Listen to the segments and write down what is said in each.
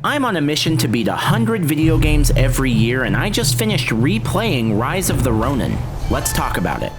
I'm on a mission to beat 100 video games every year, and I just finished replaying Rise of the Ronin. Let's talk about it.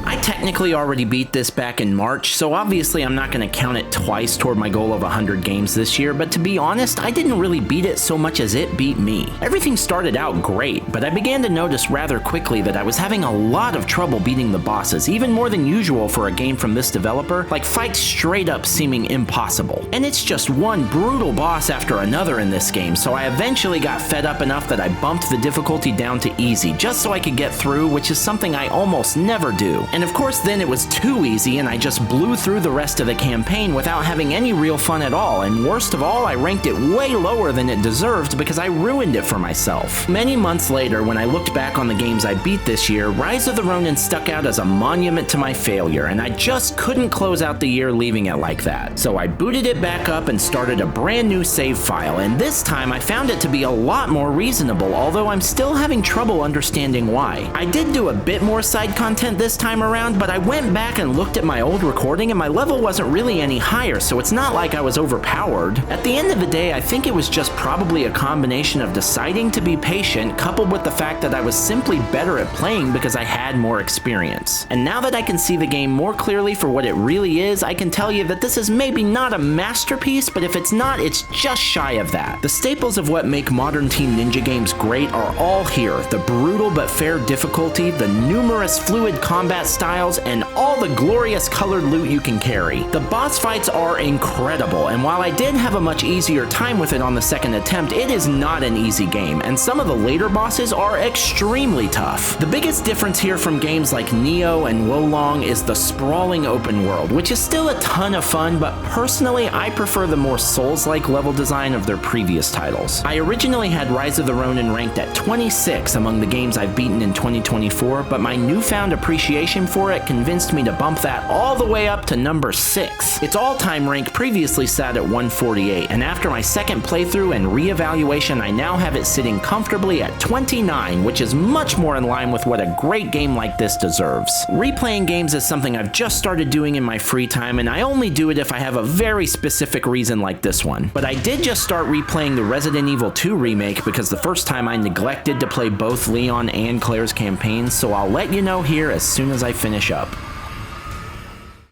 I technically already beat this back in March, so obviously I'm not going to count it twice toward my goal of 100 games this year, but to be honest, I didn't really beat it so much as it beat me. Everything started out great, but I began to notice rather quickly that I was having a lot of trouble beating the bosses, even more than usual for a game from this developer, like fights straight up seeming impossible. And it's just one brutal boss after another in this game, so I eventually got fed up enough that I bumped the difficulty down to easy, just so I could get through, which is something I almost never do. And of course then it was too easy and I just blew through the rest of the campaign without having any real fun at all, and worst of all, I ranked it way lower than it deserved because I ruined it for myself. Many months later, when I looked back on the games I beat this year, Rise of the Ronin stuck out as a monument to my failure, and I just couldn't close out the year leaving it like that. So I booted it back up and started a brand new save file, and this time I found it to be a lot more reasonable, although I'm still having trouble understanding why. I did do a bit more side content this time around, but I went back and looked at my old recording and my level wasn't really any higher, so it's not like I was overpowered. At the end of the day, I think it was just probably a combination of deciding to be patient coupled with the fact that I was simply better at playing because I had more experience. And now that I can see the game more clearly for what it really is, I can tell you that this is maybe not a masterpiece, but if it's not, it's just shy of that. The staples of what make modern Team Ninja games great are all here: the brutal but fair difficulty, the numerous fluid combat styles, and all the glorious colored loot you can carry. The boss fights are incredible, and while I did have a much easier time with it on the second attempt, it is not an easy game, and some of the later bosses are extremely tough. The biggest difference here from games like Nioh and Wolong is the sprawling open world, which is still a ton of fun, but personally I prefer the more Souls-like level design of their previous titles. I originally had Rise of the Ronin ranked at 26 among the games I've beaten in 2024, but my newfound appreciation for it convinced me to bump that all the way up to number 6. Its all-time rank previously sat at 148, and after my second playthrough and re-evaluation, I now have it sitting comfortably at 29, which is much more in line with what a great game like this deserves. Replaying games is something I've just started doing in my free time, and I only do it if I have a very specific reason like this one. But I did just start replaying the Resident Evil 2 remake because the first time I neglected to play both Leon and Claire's campaigns, so I'll let you know here as soon as I finish up.